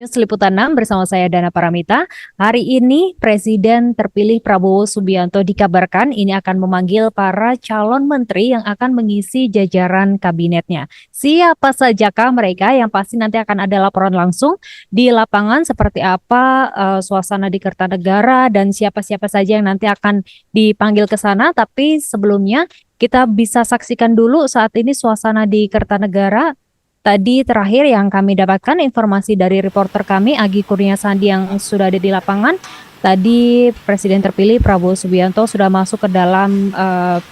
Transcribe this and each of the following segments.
Seliputan 6 bersama saya Dana Paramita. Hari ini Presiden terpilih Prabowo Subianto dikabarkan ini akan memanggil para calon menteri yang akan mengisi jajaran kabinetnya. Siapa sajakah mereka? Yang pasti nanti akan ada laporan langsung di lapangan seperti apa suasana di Kertanegara dan siapa-siapa saja yang nanti akan dipanggil ke sana. Tapi sebelumnya kita bisa saksikan dulu saat ini suasana di Kertanegara. Tadi terakhir yang kami dapatkan informasi dari reporter kami Agi Kurnia Sandi yang sudah ada di lapangan. Tadi Presiden terpilih Prabowo Subianto sudah masuk ke dalam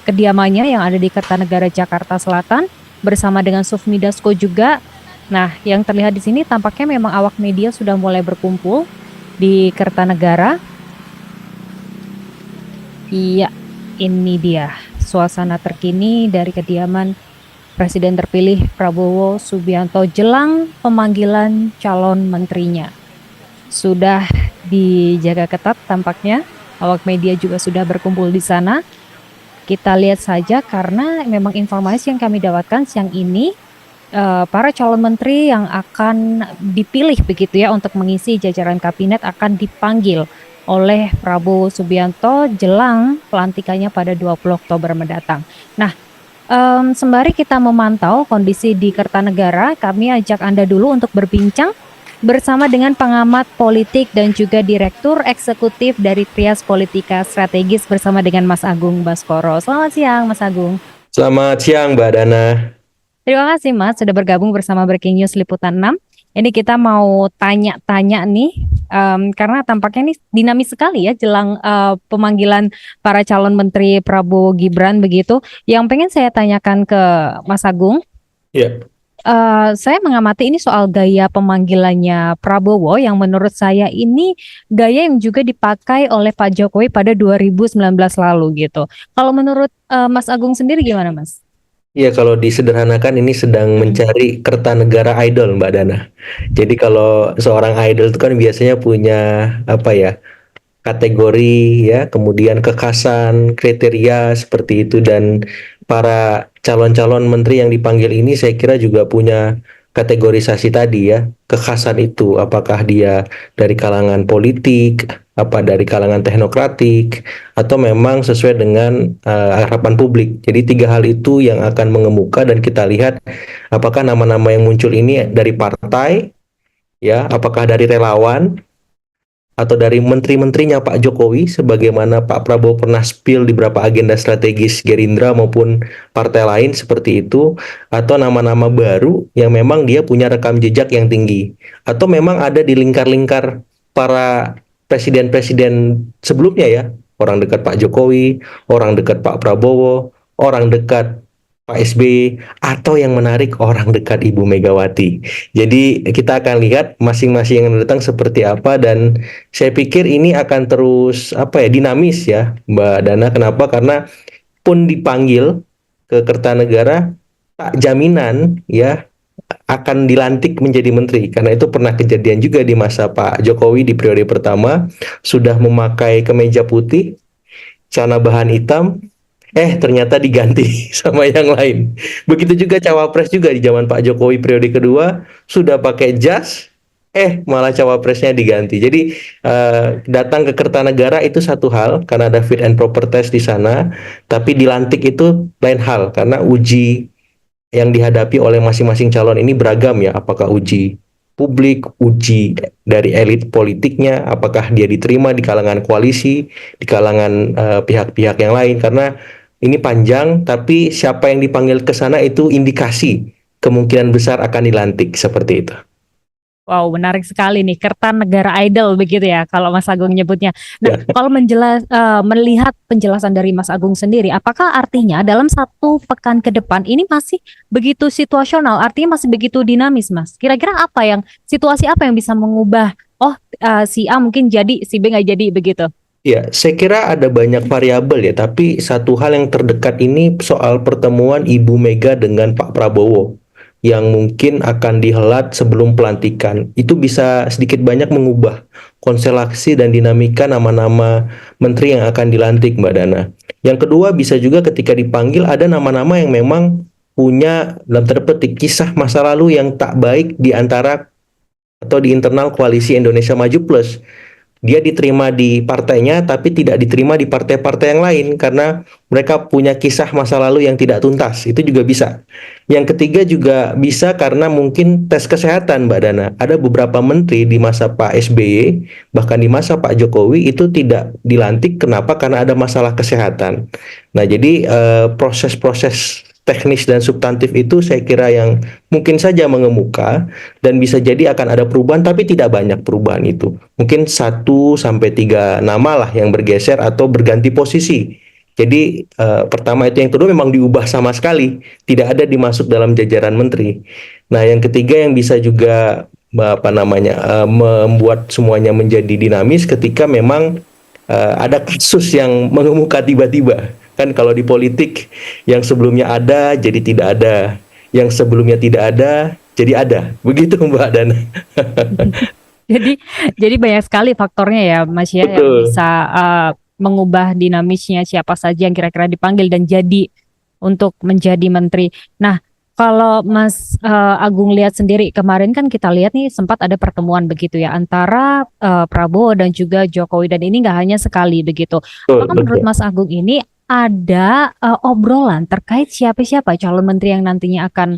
kediamannya yang ada di Kertanegara Jakarta Selatan bersama dengan Sufmi Dasko juga. Nah, yang terlihat di sini tampaknya memang awak media sudah mulai berkumpul di Kertanegara. Iya, ini dia suasana terkini dari kediaman Presiden terpilih Prabowo Subianto jelang pemanggilan calon menterinya. Sudah dijaga ketat tampaknya, awak media juga sudah berkumpul di sana. Kita lihat saja karena memang informasi yang kami dapatkan siang ini, para calon menteri yang akan dipilih begitu ya untuk mengisi jajaran kabinet akan dipanggil oleh Prabowo Subianto jelang pelantikannya pada 20 Oktober mendatang. Nah, sembari kita memantau kondisi di Kertanegara, kami ajak Anda dulu untuk berbincang bersama dengan pengamat politik dan juga Direktur Eksekutif dari Trias Politika Strategis bersama dengan Mas Agung Baskoro. Selamat siang, Mas Agung. Selamat siang, Mbak Dana. Terima kasih, Mas, sudah bergabung bersama Breaking News Liputan 6. Ini kita mau tanya-tanya nih, karena tampaknya ini dinamis sekali ya jelang pemanggilan para calon menteri Prabowo Gibran begitu. Yang pengen saya tanyakan ke Mas Agung, Ya, saya mengamati ini soal gaya pemanggilannya Prabowo yang menurut saya ini gaya yang juga dipakai oleh Pak Jokowi pada 2019 lalu gitu. Kalau menurut Mas Agung sendiri gimana, Mas? ya kalau disederhanakan ini sedang mencari Kertanegara idol, Mbak Dana. Jadi kalau seorang idol itu kan biasanya punya apa ya, kategori ya, kemudian kekhasan, kriteria seperti itu dan para calon-calon menteri yang dipanggil ini saya kira juga punya kategorisasi tadi ya, kekhasan itu apakah dia dari kalangan politik, apa dari kalangan teknokratik atau memang sesuai dengan harapan publik. Jadi tiga hal itu yang akan mengemuka dan kita lihat apakah nama-nama yang muncul ini dari partai ya, apakah dari relawan atau dari menteri-menterinya Pak Jokowi sebagaimana Pak Prabowo pernah spill di beberapa agenda strategis Gerindra maupun partai lain seperti itu, atau nama-nama baru yang memang dia punya rekam jejak yang tinggi atau memang ada di lingkar-lingkar para presiden-presiden sebelumnya ya, orang dekat Pak Jokowi, orang dekat Pak Prabowo, orang dekat Pak SBY, atau yang menarik orang dekat Ibu Megawati. Jadi kita akan lihat masing-masing yang datang seperti apa dan saya pikir ini akan terus apa ya, dinamis ya Mbak Dana. Kenapa? Karena pun dipanggil ke Kertanegara tak jaminan ya akan dilantik menjadi menteri, karena itu pernah kejadian juga di masa Pak Jokowi di periode pertama sudah memakai kemeja putih, celana bahan hitam, ternyata diganti sama yang lain. Begitu juga cawapres juga di zaman Pak Jokowi periode kedua sudah pakai jas, malah cawapresnya diganti. Jadi datang ke Kertanegara itu satu hal karena ada fit and proper test di sana, tapi dilantik itu lain hal karena uji yang dihadapi oleh masing-masing calon ini beragam ya. Apakah uji publik, uji dari elit politiknya, apakah dia diterima di kalangan koalisi, di kalangan pihak-pihak yang lain, karena ini panjang, tapi siapa yang dipanggil ke sana itu indikasi kemungkinan besar akan dilantik seperti itu. Wow, menarik sekali nih, Kertanegara Idol begitu ya kalau Mas Agung nyebutnya. Nah, Ya. kalau melihat penjelasan dari Mas Agung sendiri, apakah artinya dalam satu pekan ke depan ini masih begitu situasional, artinya masih begitu dinamis, Mas? Kira-kira situasi apa yang bisa mengubah, si A mungkin jadi, si B nggak jadi begitu? Ya, saya kira ada banyak variabel ya, tapi satu hal yang terdekat ini soal pertemuan Ibu Mega dengan Pak Prabowo yang mungkin akan dihelat sebelum pelantikan. Itu bisa sedikit banyak mengubah konstelasi dan dinamika nama-nama menteri yang akan dilantik, Mbak Dana. Yang kedua, bisa juga ketika dipanggil ada nama-nama yang memang punya dalam tanda petik kisah masa lalu yang tak baik di antara atau di internal koalisi Indonesia Maju Plus. Dia diterima di partainya tapi tidak diterima di partai-partai yang lain karena mereka punya kisah masa lalu yang tidak tuntas. Itu juga bisa. Yang ketiga juga bisa karena mungkin tes kesehatan, Mbak Dana. Ada beberapa menteri di masa Pak SBY, bahkan di masa Pak Jokowi itu tidak dilantik. Kenapa? Karena ada masalah kesehatan. Nah, jadi proses-proses teknis dan substantif itu saya kira yang mungkin saja mengemuka dan bisa jadi akan ada perubahan tapi tidak banyak perubahan itu. Mungkin 1 sampai 3 nama lah yang bergeser atau berganti posisi. Jadi pertama itu, yang kedua memang diubah sama sekali, tidak ada dimasuk dalam jajaran menteri. Nah, yang ketiga yang bisa juga apa namanya membuat semuanya menjadi dinamis ketika memang ada kasus yang mengemuka tiba-tiba. Kan kalau di politik yang sebelumnya ada jadi tidak ada, yang sebelumnya tidak ada jadi ada. Begitu Mbak Dana. Jadi jadi banyak sekali faktornya ya Mas ya yang Betul. bisa mengubah dinamisnya siapa saja yang kira-kira dipanggil dan jadi untuk menjadi menteri. Nah, kalau Mas Agung lihat sendiri kemarin kan kita lihat nih sempat ada pertemuan begitu ya antara Prabowo dan juga Jokowi dan ini nggak hanya sekali begitu. Betul, Apakah menurut betul. Mas Agung ini ada obrolan terkait siapa-siapa calon menteri yang nantinya akan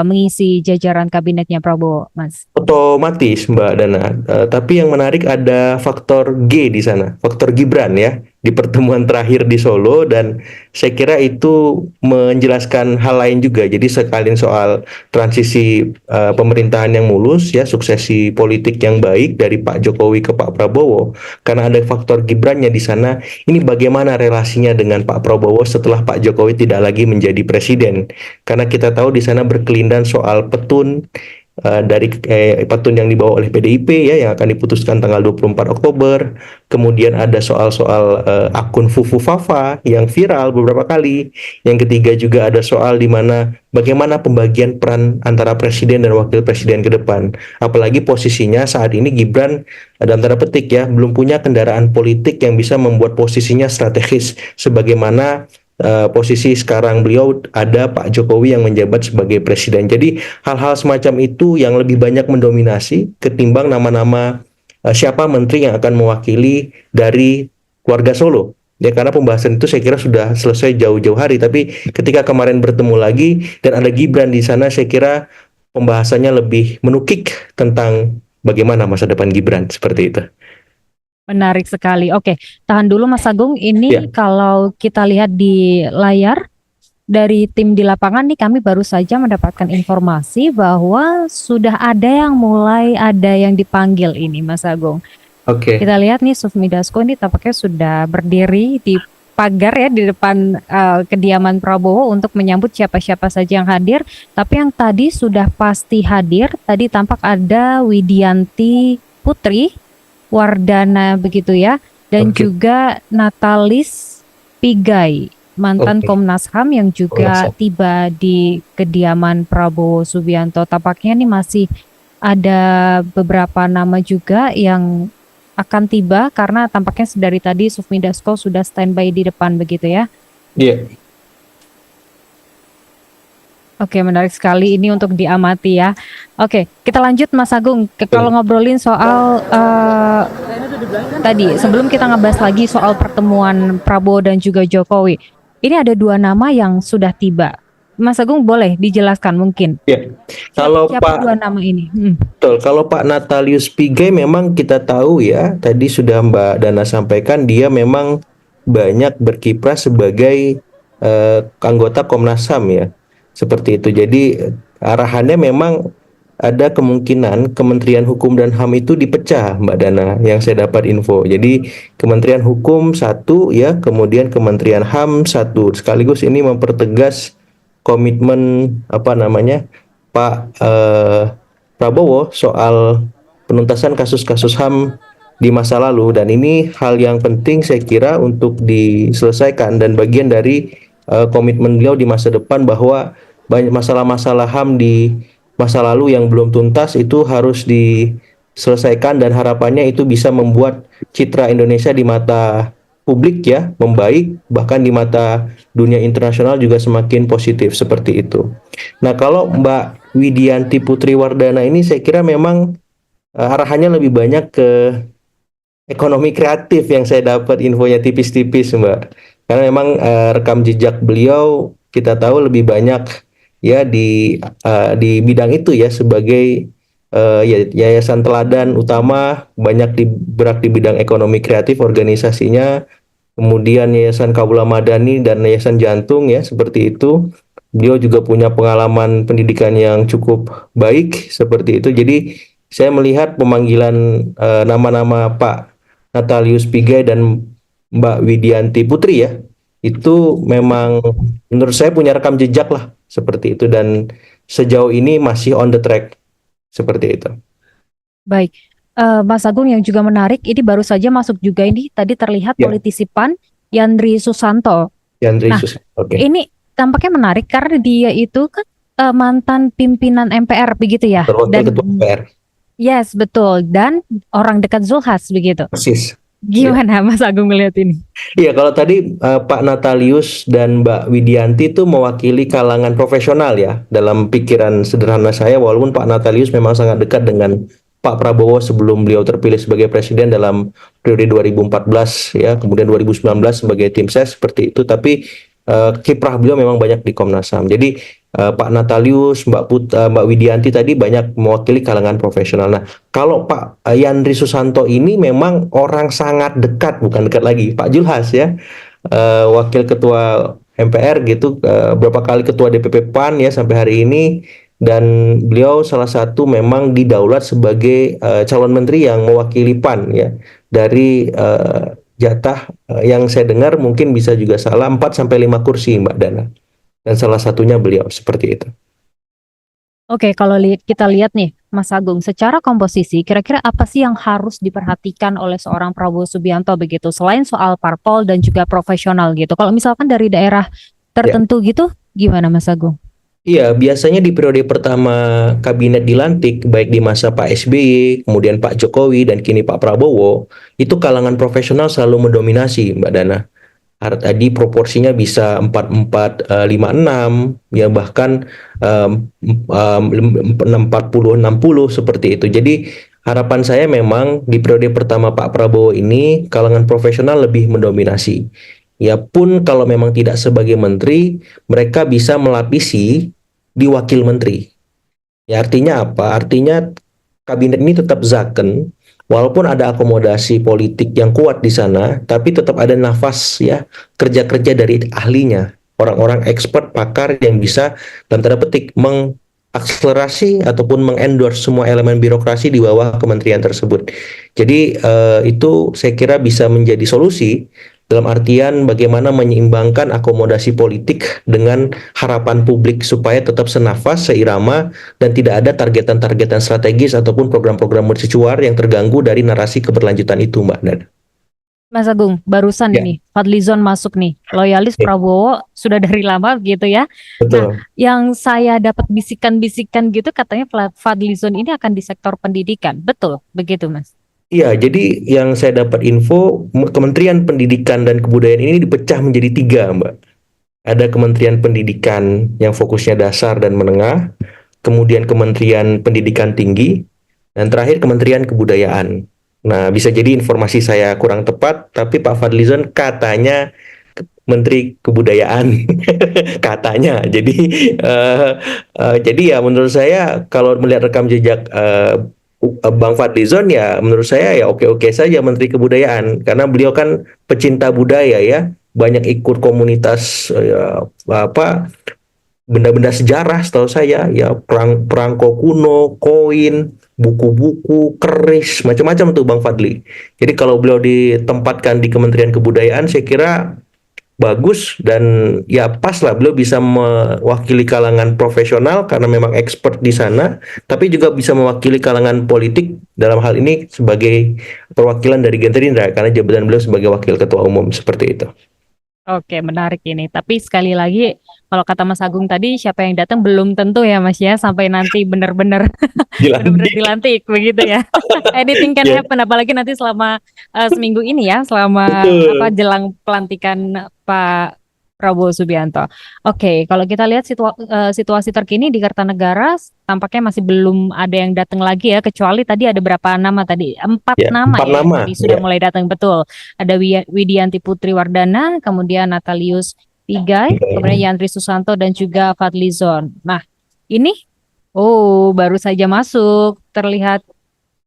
mengisi jajaran kabinetnya Prabowo, Mas? Otomatis Mbak Dana. Tapi yang menarik ada faktor G di sana, faktor Gibran ya di pertemuan terakhir di Solo, dan saya kira itu menjelaskan hal lain juga. Jadi sekalian soal transisi pemerintahan yang mulus ya, suksesi politik yang baik dari Pak Jokowi ke Pak Prabowo. Karena ada faktor Gibrannya di sana, ini bagaimana relasinya dengan Pak Prabowo setelah Pak Jokowi tidak lagi menjadi presiden. Karena kita tahu di sana berkelindan soal petun dari petun yang dibawa oleh PDIP ya yang akan diputuskan tanggal 24 Oktober. Kemudian ada soal-soal akun Fufu Fafa yang viral beberapa kali. Yang ketiga juga ada soal di mana bagaimana pembagian peran antara presiden dan wakil presiden ke depan. Apalagi posisinya saat ini Gibran dalam tanda petik ya belum punya kendaraan politik yang bisa membuat posisinya strategis sebagaimana posisi sekarang beliau ada Pak Jokowi yang menjabat sebagai presiden. Jadi hal-hal semacam itu yang lebih banyak mendominasi ketimbang nama-nama siapa menteri yang akan mewakili dari keluarga Solo. Ya, karena pembahasan itu saya kira sudah selesai jauh-jauh hari. Tapi ketika kemarin bertemu lagi dan ada Gibran di sana, saya kira pembahasannya lebih menukik tentang bagaimana masa depan Gibran seperti itu. Menarik sekali. Oke, tahan dulu Mas Agung. Ya, Ini kalau kita lihat di layar dari tim di lapangan nih kami baru saja mendapatkan informasi bahwa sudah ada yang dipanggil ini Mas Agung. oke. Kita lihat nih Sufmi Dasko ini tampaknya sudah berdiri di pagar ya di depan kediaman Prabowo untuk menyambut siapa-siapa saja yang hadir. Tapi yang tadi sudah pasti hadir, tadi tampak ada Widianti Putri Wardana begitu ya, dan Oke, juga Natalis Pigai, mantan oke. Komnas HAM yang Komnas juga HAM. tiba di kediaman Prabowo Subianto. Tampaknya nih masih ada beberapa nama juga yang akan tiba karena tampaknya dari tadi Sufmi Dasko sudah standby di depan begitu ya. Iya. Oke, menarik sekali ini untuk diamati ya. Oke, kita lanjut Mas Agung. Kalau ngobrolin soal tadi, sebelum kita ngebahas lagi soal pertemuan Prabowo dan juga Jokowi, ini ada dua nama yang sudah tiba. Mas Agung boleh dijelaskan mungkin Ya, kalau siapa dua Pak nama ini? betul, kalau Pak Natalius Pigai memang kita tahu ya, tadi sudah Mbak Dana sampaikan dia memang banyak berkiprah sebagai anggota Komnas HAM ya, seperti itu. Jadi arahannya memang ada kemungkinan Kementerian Hukum dan HAM itu dipecah, Mbak Dana, yang saya dapat info. Jadi Kementerian Hukum satu ya, kemudian Kementerian HAM satu. Sekaligus ini mempertegas komitmen apa namanya Pak Prabowo soal penuntasan kasus-kasus HAM di masa lalu, dan ini hal yang penting saya kira untuk diselesaikan dan bagian dari komitmen beliau di masa depan bahwa banyak masalah-masalah HAM di masa lalu yang belum tuntas itu harus diselesaikan dan harapannya itu bisa membuat citra Indonesia di mata publik ya membaik, bahkan di mata dunia internasional juga semakin positif seperti itu. Nah, kalau Mbak Widianti Putri Wardana ini saya kira memang arahannya lebih banyak ke ekonomi kreatif yang saya dapat infonya tipis-tipis, Mbak. Karena memang rekam jejak beliau kita tahu lebih banyak ya di bidang itu ya sebagai yayasan teladan utama, banyak bergerak di bidang ekonomi kreatif organisasinya, kemudian Yayasan Kaula Madani dan Yayasan Jantung ya seperti itu. Beliau juga punya pengalaman pendidikan yang cukup baik seperti itu. Jadi saya melihat pemanggilan nama-nama Pak Natalius Pigai dan Mbak Widianti Putri ya, itu memang menurut saya punya rekam jejak lah seperti itu dan sejauh ini masih on the track seperti itu. Baik, Mas Agung yang juga menarik, ini baru saja masuk juga ini tadi terlihat Ya, politisi PAN Yandri Susanto. Yandri Nah, Sus. Oke. ini tampaknya menarik karena dia itu kan mantan pimpinan MPR begitu ya, Wakil dan Ketua MPR. yes betul, dan orang dekat Zulhas begitu. Persis. Ya. Gimana Mas Agung melihat ini? Iya, kalau tadi Pak Natalius dan Mbak Widianti itu mewakili kalangan profesional ya, dalam pikiran sederhana saya, walaupun Pak Natalius memang sangat dekat dengan Pak Prabowo sebelum beliau terpilih sebagai presiden dalam periode 2014 ya, kemudian 2019 sebagai tim ses seperti itu, tapi kiprah beliau memang banyak di Komnas HAM. Jadi Pak Natalius, Mbak Widianti tadi banyak mewakili kalangan profesional. Nah, kalau Pak Yandri Susanto ini memang orang sangat dekat, bukan dekat lagi, Pak Julhas ya, Wakil Ketua MPR gitu, berapa kali Ketua DPP PAN ya sampai hari ini, dan beliau salah satu memang didaulat sebagai calon menteri yang mewakili PAN ya, dari jatah yang saya dengar mungkin bisa juga salah 4 sampai 5 kursi Mbak Dana. Dan salah satunya beliau seperti itu. Oke, kalau kita lihat nih, Mas Agung, secara komposisi, kira-kira apa sih yang harus diperhatikan oleh seorang Prabowo Subianto begitu, selain soal parpol dan juga profesional gitu. Kalau misalkan dari daerah Ya. tertentu gitu, gimana Mas Agung? Iya, biasanya di periode pertama kabinet dilantik, baik di masa Pak SBY, kemudian Pak Jokowi, dan kini Pak Prabowo, itu kalangan profesional selalu mendominasi, Mbak Dana. Tadi proporsinya bisa 44 56 ya, bahkan 40 60 seperti itu. Jadi harapan saya memang di periode pertama Pak Prabowo ini kalangan profesional lebih mendominasi. Ya pun kalau memang tidak sebagai menteri, mereka bisa melapisi di wakil menteri. Ya artinya apa? Artinya kabinet ini tetap zaken, walaupun ada akomodasi politik yang kuat di sana, tapi tetap ada nafas ya kerja-kerja dari ahlinya, orang-orang expert pakar yang bisa dalam tanda petik mengakselerasi ataupun mengendorse semua elemen birokrasi di bawah kementerian tersebut. Jadi itu saya kira bisa menjadi solusi dalam artian bagaimana menyeimbangkan akomodasi politik dengan harapan publik supaya tetap senafas, seirama, dan tidak ada targetan-targetan strategis ataupun program-program mercusuar yang terganggu dari narasi keberlanjutan itu, Mbak Nada. Mas Agung, barusan Ya, ini Fadlizon masuk nih, loyalis oke, Prabowo sudah dari lama gitu ya. Nah, betul. yang saya dapat bisikan-bisikan gitu katanya Fadlizon ini akan di sektor pendidikan, betul begitu Mas? Iya, jadi yang saya dapat info, Kementerian Pendidikan dan Kebudayaan ini dipecah menjadi tiga, Mbak. Ada Kementerian Pendidikan yang fokusnya dasar dan menengah, kemudian Kementerian Pendidikan Tinggi, dan terakhir Kementerian Kebudayaan. Nah, bisa jadi informasi saya kurang tepat, tapi Pak Fadlizon katanya Menteri Kebudayaan, katanya. Jadi ya menurut saya kalau melihat rekam jejak Bang Fadlizon ya menurut saya ya oke-oke saja Menteri Kebudayaan karena beliau kan pecinta budaya ya, banyak ikut komunitas apa benda-benda sejarah setahu saya ya, perangko kuno, koin, buku-buku, keris, macam-macam tuh Bang Fadli. Jadi kalau beliau ditempatkan di Kementerian Kebudayaan saya kira bagus dan ya pas lah beliau bisa mewakili kalangan profesional karena memang expert di sana, tapi juga bisa mewakili kalangan politik dalam hal ini sebagai perwakilan dari Gerindra karena jabatan beliau sebagai wakil ketua umum seperti itu. Oke, menarik ini. Tapi sekali lagi, kalau kata Mas Agung tadi, siapa yang datang belum tentu ya Mas ya, sampai nanti benar-benar benar-benar Dilantik. dilantik begitu ya. Anything can Ya, happen, apalagi nanti selama seminggu ini ya, selama apa betul. jelang pelantikan Pak Prabowo Subianto. Oke, kalau kita lihat situasi terkini di Kertanegara, tampaknya masih belum ada yang datang lagi ya, kecuali tadi ada berapa nama tadi? Empat Ya, nama empat ya yang nama. tadi sudah Ya, mulai datang, betul. Ada Widianti Putri Wardana, kemudian Natalius Pigai, kemudian Yandri Susanto dan juga Fadlizon. Nah, ini baru saja masuk, terlihat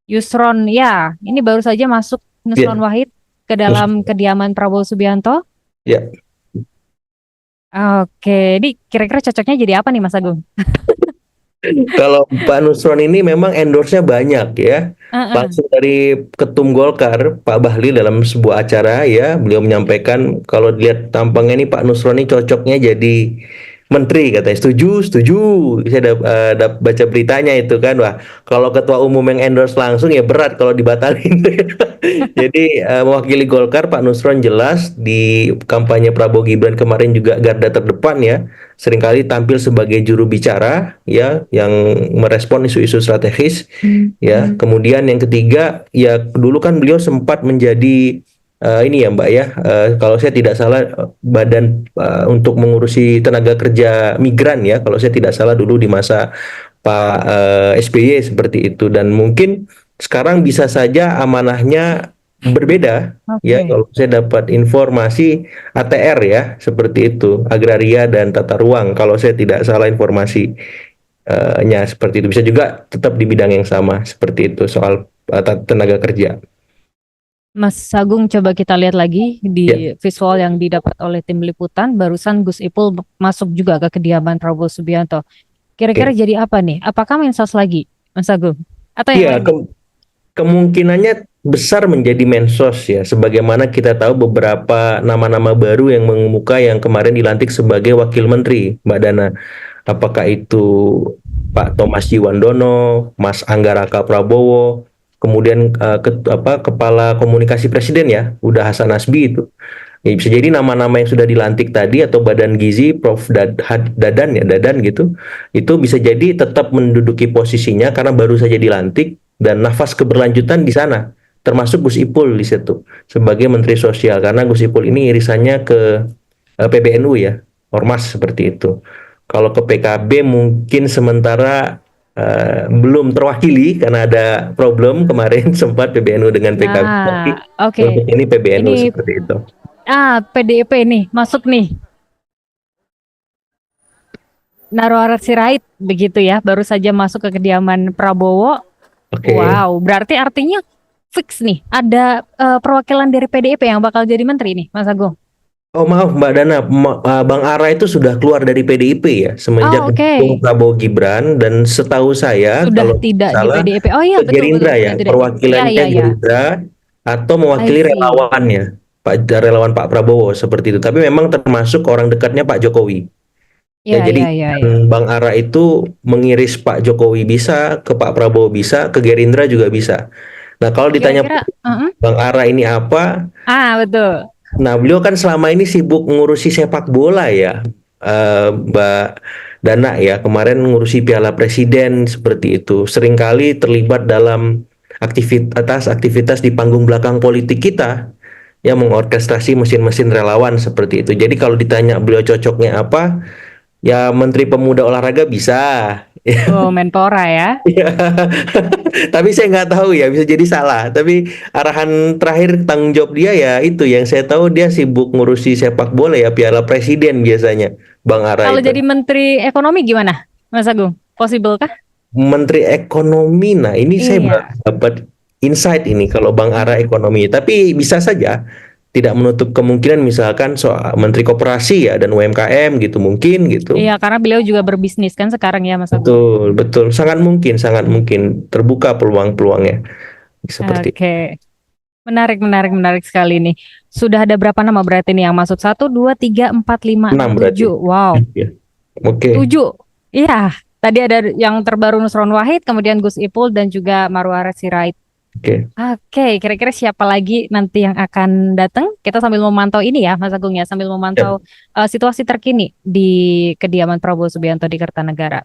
Yusron, ya, ini baru saja masuk Nusron ya, Wahid ke dalam kediaman Prabowo Subianto. ya. Oke, ini kira-kira cocoknya jadi apa nih Mas Agung? Kalau Pak Nusron ini memang endorse-nya banyak ya. Heeh. Langsung dari Ketum Golkar, Pak Bahlil dalam sebuah acara ya, beliau menyampaikan kalau dilihat tampangnya ini Pak Nusron ini cocoknya jadi menteri katanya. Setuju, setuju. Saya baca beritanya itu kan. Wah, kalau ketua umum yang endorse langsung ya berat kalau dibatalin. Jadi mewakili Golkar Pak Nusron jelas di kampanye Prabowo Gibran kemarin juga garda terdepan ya, seringkali tampil sebagai juru bicara ya yang merespon isu-isu strategis ya. Kemudian yang ketiga ya dulu kan beliau sempat menjadi ini ya Mbak ya, kalau saya tidak salah badan untuk mengurusi tenaga kerja migran ya kalau saya tidak salah dulu di masa Pak SBY seperti itu, dan mungkin sekarang bisa saja amanahnya berbeda ya Oke. kalau saya dapat informasi ATR ya seperti itu, agraria dan tata ruang kalau saya tidak salah informasi nya seperti itu, bisa juga tetap di bidang yang sama seperti itu soal tenaga kerja. Mas Agung, coba kita lihat lagi Ya, di visual yang didapat oleh tim liputan. Barusan Gus Ipul masuk juga ke kediaman Prabowo Subianto. Kira-kira oke. jadi apa nih? Apakah mensos lagi, Mas Agung? Atau yang Iya, lain? kemungkinannya besar menjadi mensos ya, sebagaimana kita tahu beberapa nama-nama baru yang mengemuka yang kemarin dilantik sebagai wakil menteri, Mbak Dana. Apakah itu Pak Thomas Jiwandono, Mas Angga Raka Prabowo, kemudian Kepala Komunikasi Presiden ya, Uda Hasan Nasbi itu. Ya, bisa jadi nama-nama yang sudah dilantik tadi atau Badan Gizi Prof Dadan ya, Dadan gitu, itu bisa jadi tetap menduduki posisinya karena baru saja dilantik dan nafas keberlanjutan di sana. Termasuk Gus Ipul di situ sebagai Menteri Sosial karena Gus Ipul ini irisannya ke PBNU ya, Ormas seperti itu. Kalau ke PKB mungkin sementara belum terwakili karena ada problem kemarin sempat PBNU dengan PKB, tapi Nah, oke. untuk ini Ini PBNU seperti itu. PDIP nih, masuk nih. Narwarar Sirait, begitu ya. Baru saja masuk ke kediaman Prabowo. Oke. Wow, berarti artinya fix nih. Ada perwakilan dari PDIP yang bakal jadi menteri nih, Mas Agung. Oh maaf Mbak Dana, Bang Ara itu sudah keluar dari PDIP ya semenjak Oh, mendukung oke. Prabowo Gibran, dan setahu saya Sudah kalau tidak tidak di salah PDIP. Oh iya, ke betul betul, Gerindra ya, sudah tidak. Ya perwakilannya ya ya. Gerindra atau I mewakili see. relawannya, relawan Pak Prabowo seperti itu. Tapi memang termasuk orang dekatnya Pak Jokowi. Ya Ya jadi ya ya ya. Bang Ara itu mengiris Pak Jokowi bisa, ke Pak Prabowo bisa, ke Gerindra juga bisa. Nah kalau ditanya Kira-kira, Bang Ara ini apa? betul. Nah, beliau kan selama ini sibuk ngurusi sepak bola ya, Mbak Dana ya. Kemarin ngurusi Piala Presiden seperti itu. Seringkali terlibat dalam aktivitas di panggung belakang politik kita, yang mengorkestrasi mesin-mesin relawan seperti itu. Jadi kalau ditanya beliau cocoknya apa, ya Menteri Pemuda Olahraga bisa. Oh, Menpora ya. Iya, tapi saya nggak tahu ya, bisa jadi salah. Tapi arahan terakhir tanggung jawab dia ya itu yang saya tahu dia sibuk ngurusi sepak bola ya, Piala Presiden biasanya, Bang Ara Kalau itu. jadi Menteri Ekonomi gimana, Mas Agung? Possible kah? Menteri Ekonomi, nah ini saya baru Iya. dapat insight ini kalau Bang Ara ekonomi. Tapi bisa saja, tidak menutup kemungkinan misalkan soal Menteri Koperasi ya dan UMKM gitu mungkin gitu. Iya, karena beliau juga berbisnis kan sekarang ya, Mas Agung. Betul, betul. Sangat mungkin terbuka peluang-peluangnya seperti itu. Oke. Menarik, menarik, menarik sekali nih. Sudah ada berapa nama berarti nih yang masuk? Satu, dua, tiga, empat, lima, enam, 6 berarti. tujuh. Wow, Ya. Oke. tujuh. Iya. Tadi ada yang terbaru Nusron Wahid, kemudian Gus Ipul dan juga Marwara Sirait. Oke. Oke, kira-kira siapa lagi nanti yang akan datang? Kita sambil memantau ini ya, Mas Agung ya, sambil Ya. memantau situasi terkini di kediaman Prabowo Subianto di Kertanegara.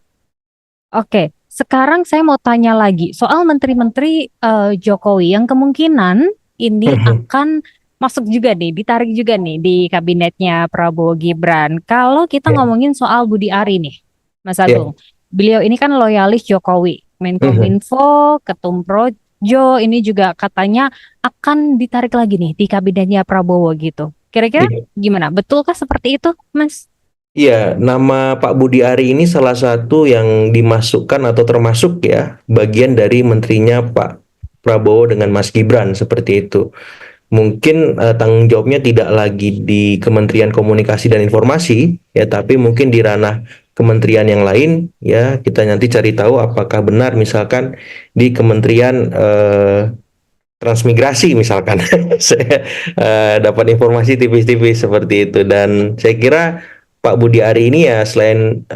Oke, sekarang saya mau tanya lagi soal menteri-menteri Jokowi yang kemungkinan ini akan masuk juga nih, ditarik juga nih di kabinetnya Prabowo Gibran. Kalau kita Ya, ngomongin soal Budi Ari nih, Mas ya. Agung, beliau ini kan loyalis Jokowi, Mhm. Menkominfo, Ketum Projo, ini juga katanya akan ditarik lagi nih di kabinetnya Prabowo gitu. Kira-kira Iya. gimana? Betulkah seperti itu, Mas? Iya, nama Pak Budi Ari ini salah satu yang dimasukkan atau termasuk ya bagian dari menterinya Pak Prabowo dengan Mas Gibran seperti itu. Mungkin tanggung jawabnya tidak lagi di Kementerian Komunikasi dan Informasi ya, tapi mungkin di ranah kementerian yang lain ya. Kita nanti cari tahu apakah benar misalkan di Kementerian Transmigrasi misalkan. Saya dapat informasi tipis-tipis seperti itu, dan saya kira Pak Budi Ari ini ya selain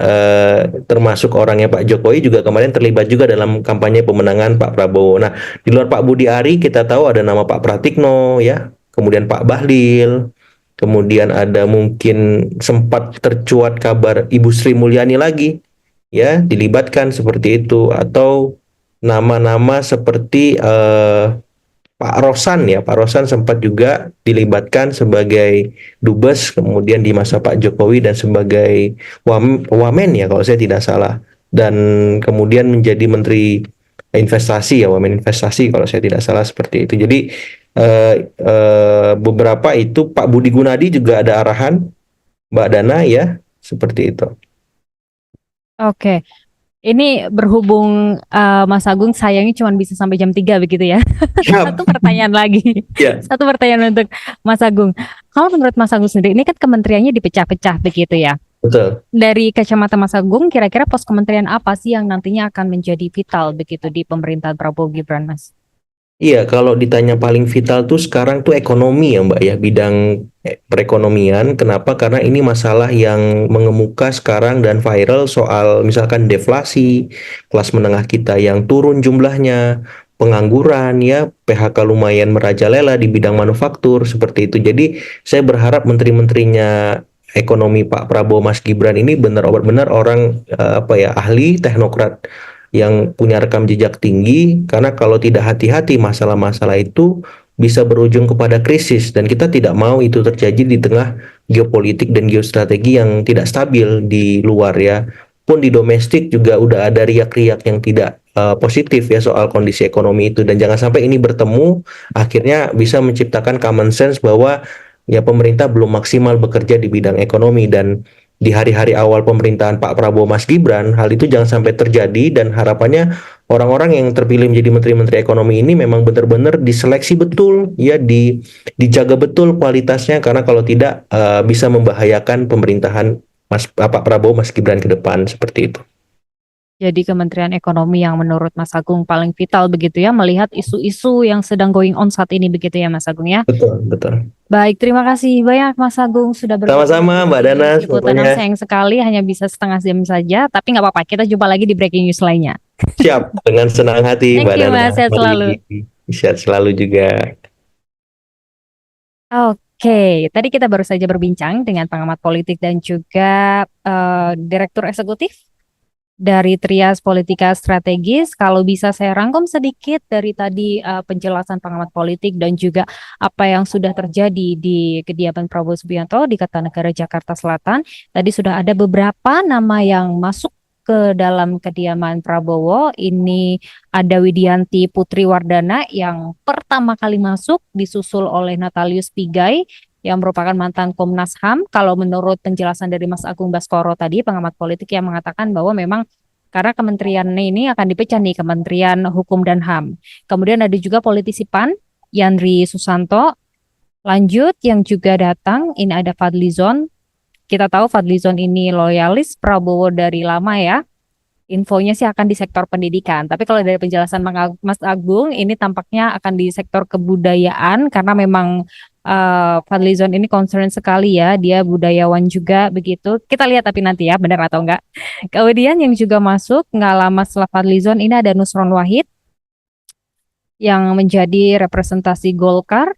termasuk orangnya Pak Jokowi juga kemarin terlibat juga dalam kampanye pemenangan Pak Prabowo. Nah, di luar Pak Budi Ari kita tahu ada nama Pak Pratikno ya, kemudian Pak Bahlil, kemudian ada mungkin sempat tercuat kabar Ibu Sri Mulyani lagi ya dilibatkan seperti itu, atau nama-nama seperti Pak Rosan ya, Pak Rosan sempat juga dilibatkan sebagai dubes kemudian di masa Pak Jokowi dan sebagai wamen ya kalau saya tidak salah, dan kemudian menjadi Menteri Investasi ya, wamen investasi kalau saya tidak salah seperti itu. Jadi beberapa itu Pak Budi Gunadi juga ada arahan Mbak Dana ya seperti itu. Oke, ini berhubung Mas Agung sayangnya cuma bisa sampai jam 3 begitu ya. Siap. Satu pertanyaan lagi. Ya, Satu pertanyaan untuk Mas Agung. Kalau menurut Mas Agung sendiri, ini kan kementeriannya dipecah-pecah begitu ya. betul. Dari kacamata Mas Agung, kira-kira pos kementerian apa sih yang nantinya akan menjadi vital begitu di pemerintahan Prabowo Gibran, Mas? Iya, kalau ditanya paling vital tuh sekarang tuh ekonomi ya Mbak ya, bidang perekonomian. Kenapa? Karena ini masalah yang mengemuka sekarang dan viral soal misalkan deflasi, kelas menengah kita yang turun jumlahnya, pengangguran ya, PHK lumayan merajalela di bidang manufaktur seperti itu. Jadi saya berharap menteri-menterinya ekonomi Pak Prabowo Mas Gibran ini benar-benar orang apa ya, ahli teknokrat yang punya rekam jejak tinggi, karena kalau tidak hati-hati masalah-masalah itu bisa berujung kepada krisis, dan kita tidak mau itu terjadi di tengah geopolitik dan geostrategi yang tidak stabil di luar ya. Pun di domestik juga udah ada riak-riak yang tidak positif ya soal kondisi ekonomi itu, dan jangan sampai ini bertemu akhirnya bisa menciptakan common sense bahwa ya pemerintah belum maksimal bekerja di bidang ekonomi, dan di hari-hari awal pemerintahan Pak Prabowo Mas Gibran, hal itu jangan sampai terjadi, dan harapannya orang-orang yang terpilih menjadi menteri-menteri ekonomi ini memang benar-benar diseleksi betul ya, dijaga betul kualitasnya, karena kalau tidak bisa membahayakan pemerintahan Pak Prabowo Mas Gibran ke depan seperti itu. Jadi Kementerian Ekonomi yang menurut Mas Agung paling vital begitu ya, melihat isu-isu yang sedang going on saat ini begitu ya, Mas Agung ya. Betul, betul. Baik, terima kasih banyak Mas Agung sudah bergabung Sama-sama Mbak Dana di Liputan. semuanya. Sayang sekali hanya bisa setengah jam saja, tapi nggak apa-apa. Kita jumpa lagi di breaking news lainnya. Siap, dengan senang hati Thank Mbak you Dana. Mas, sehat selalu. Mari sehat selalu juga. Oke, tadi kita baru saja berbincang dengan pengamat politik dan juga Direktur Eksekutif dari Trias Politika Strategis. Kalau bisa saya rangkum sedikit dari tadi penjelasan pengamat politik dan juga apa yang sudah terjadi di kediaman Prabowo Subianto di Kertanegara Jakarta Selatan. Tadi sudah ada beberapa nama yang masuk ke dalam kediaman Prabowo. Ini ada Widianti Putri Wardana yang pertama kali masuk, disusul oleh Natalius Pigai yang merupakan mantan Komnas HAM. Kalau menurut penjelasan dari Mas Agung Baskoro tadi, pengamat politik yang mengatakan bahwa memang karena kementerian ini akan dipecah nih, Kementerian Hukum dan HAM. Kemudian ada juga politisi PAN, Yandri Susanto. Lanjut yang juga datang, ini ada Fadlizon. Kita tahu Fadlizon ini loyalis Prabowo dari lama ya. Infonya sih akan di sektor pendidikan. Tapi kalau dari penjelasan Mas Agung, ini tampaknya akan di sektor kebudayaan karena memang Fadlizon ini concern sekali ya. Dia budayawan juga begitu. Kita lihat tapi nanti ya benar atau enggak. Kemudian yang juga masuk nggak lama setelah Fadlizon ini ada Nusron Wahid yang menjadi representasi Golkar.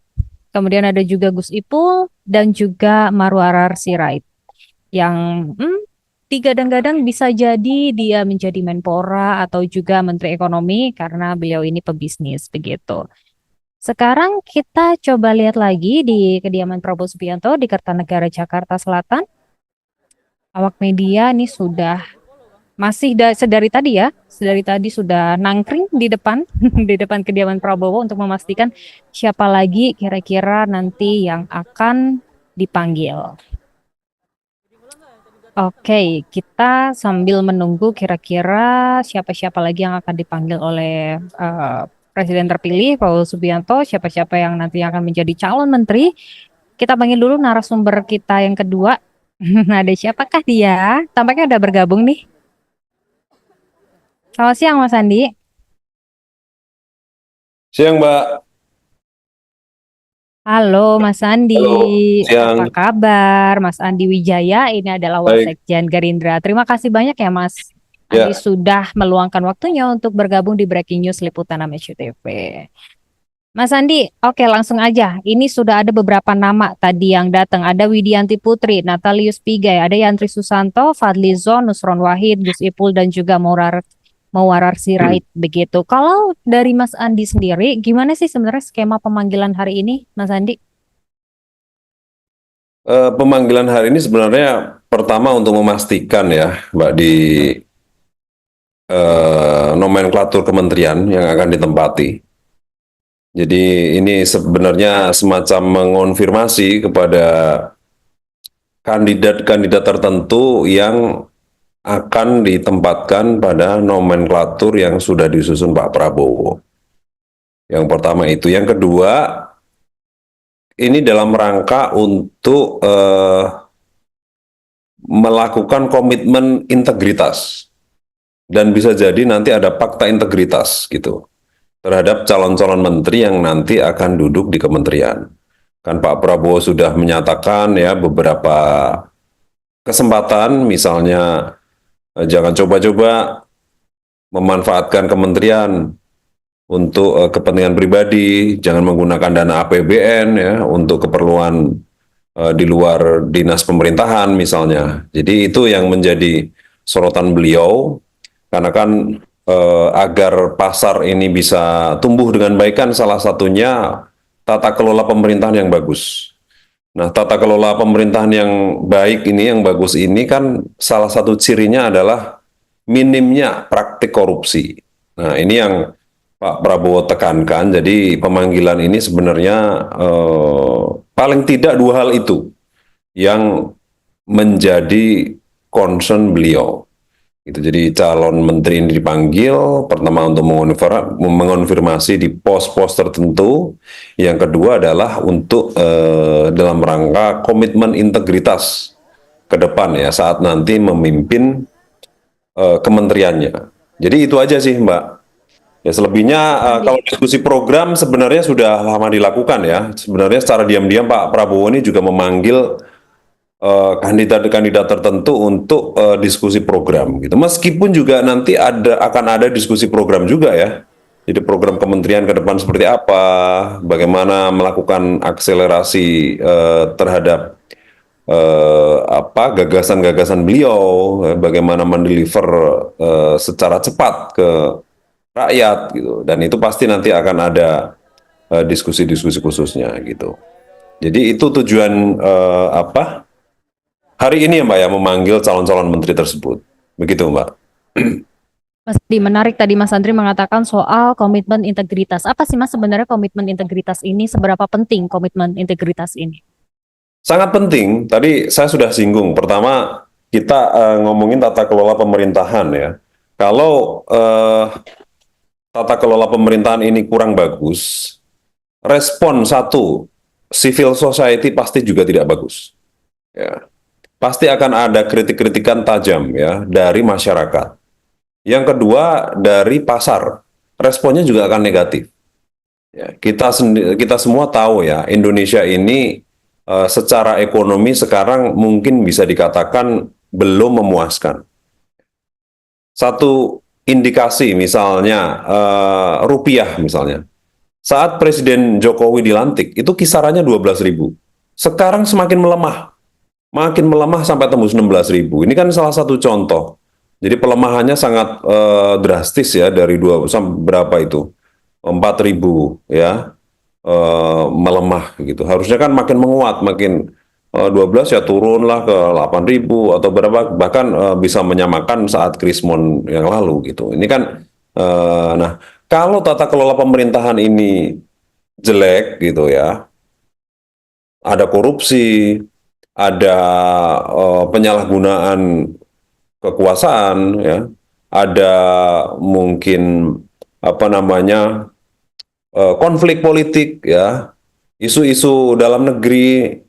Kemudian ada juga Gus Ipul dan juga Marwarar Sirait yang digadang-gadang bisa jadi dia menjadi Menpora atau juga Menteri Ekonomi karena beliau ini pebisnis begitu. Sekarang kita coba lihat lagi di kediaman Prabowo Subianto di Kertanegara, Jakarta Selatan. Awak media ini sudah sedari tadi ya, sedari tadi sudah nangkring di depan di depan kediaman Prabowo untuk memastikan siapa lagi kira-kira nanti yang akan dipanggil. Oke, kita sambil menunggu kira-kira siapa-siapa lagi yang akan dipanggil oleh Presiden terpilih Prabowo Subianto, siapa-siapa yang nanti akan menjadi calon menteri. Kita panggil dulu narasumber kita yang kedua. Ada siapakah dia? Tampaknya udah bergabung nih. Selamat siang Mas Andi. Siang, Mbak. Halo Mas Andi, Halo, apa siang. kabar? Mas Andi Wijaya, ini adalah Baik. Wasekjen Gerindra. Terima kasih banyak ya Mas Andi Ya, sudah meluangkan waktunya untuk bergabung di Breaking News Liputan Amesyu TV. Mas Andi, oke langsung aja. Ini sudah ada beberapa nama tadi yang datang. Ada Widianti Putri, Natalius Pigai, ada Yantri Susanto, Fadli Zon, Nusron Wahid, Gus Ipul, dan juga Mawarar Sirait begitu. Kalau dari Mas Andi sendiri, gimana sih sebenarnya skema pemanggilan hari ini, Mas Andi? pemanggilan hari ini sebenarnya pertama untuk memastikan ya, Mbak, di nomenklatur kementerian yang akan ditempati. Jadi ini sebenarnya semacam mengonfirmasi kepada kandidat-kandidat tertentu yang akan ditempatkan pada nomenklatur yang sudah disusun Pak Prabowo. Yang pertama itu. Yang kedua, ini dalam rangka untuk melakukan komitmen integritas dan bisa jadi nanti ada fakta integritas gitu terhadap calon-calon menteri yang nanti akan duduk di kementerian. Kan Pak Prabowo sudah menyatakan ya beberapa kesempatan, misalnya jangan coba-coba memanfaatkan kementerian untuk kepentingan pribadi, jangan menggunakan dana APBN ya untuk keperluan di luar dinas pemerintahan misalnya. Jadi itu yang menjadi sorotan beliau, karena kan agar pasar ini bisa tumbuh dengan baik kan salah satunya tata kelola pemerintahan yang bagus. Nah, tata kelola pemerintahan yang baik ini, yang bagus ini kan salah satu cirinya adalah minimnya praktik korupsi. Nah, ini yang Pak Prabowo tekankan. Jadi pemanggilan ini sebenarnya paling tidak dua hal itu yang menjadi concern beliau. Itu jadi calon menteri ini dipanggil pertama untuk mengonfirmasi di pos-pos tertentu. Yang kedua adalah untuk dalam rangka komitmen integritas ke depan ya saat nanti memimpin kementeriannya. Jadi itu aja sih Mbak. Ya selebihnya kalau diskusi program sebenarnya sudah lama dilakukan ya. Sebenarnya secara diam-diam Pak Prabowo ini juga memanggil kandidat-kandidat tertentu untuk diskusi program gitu. Meskipun juga nanti akan ada diskusi program juga ya. Jadi program kementerian ke depan seperti apa, bagaimana melakukan akselerasi terhadap gagasan-gagasan beliau, bagaimana mendeliver secara cepat ke rakyat gitu. Dan itu pasti nanti akan ada diskusi-diskusi khususnya gitu. Jadi itu tujuan hari ini ya Mbak ya memanggil calon-calon menteri tersebut. Begitu Mbak. Mas Andi, menarik tadi Mas Andri mengatakan soal komitmen integritas. Apa sih Mas sebenarnya komitmen integritas ini? Seberapa penting komitmen integritas ini? Sangat penting. Tadi saya sudah singgung. Pertama kita ngomongin tata kelola pemerintahan ya. Kalau tata kelola pemerintahan ini kurang bagus, respon satu civil society pasti juga tidak bagus. Ya. Pasti akan ada kritik-kritikan tajam ya dari masyarakat. Yang kedua dari pasar, responnya juga akan negatif. Ya, kita semua tahu ya Indonesia ini secara ekonomi sekarang mungkin bisa dikatakan belum memuaskan. Satu indikasi misalnya rupiah misalnya. Saat Presiden Jokowi dilantik itu kisarannya 12.000. Sekarang semakin melemah. Makin melemah sampai tembus 16.000. Ini kan salah satu contoh. Jadi pelemahannya sangat drastis ya dari 2 sampai berapa itu? 4.000 ya. melemah gitu. Harusnya kan makin menguat, makin 12 ya turunlah ke 8.000 atau berapa, bahkan bisa menyamakan saat Krismon yang lalu gitu. Ini kan, nah kalau tata kelola pemerintahan ini jelek gitu ya, ada korupsi, ada penyalahgunaan kekuasaan, ya, ada mungkin apa namanya konflik politik ya, isu-isu dalam negeri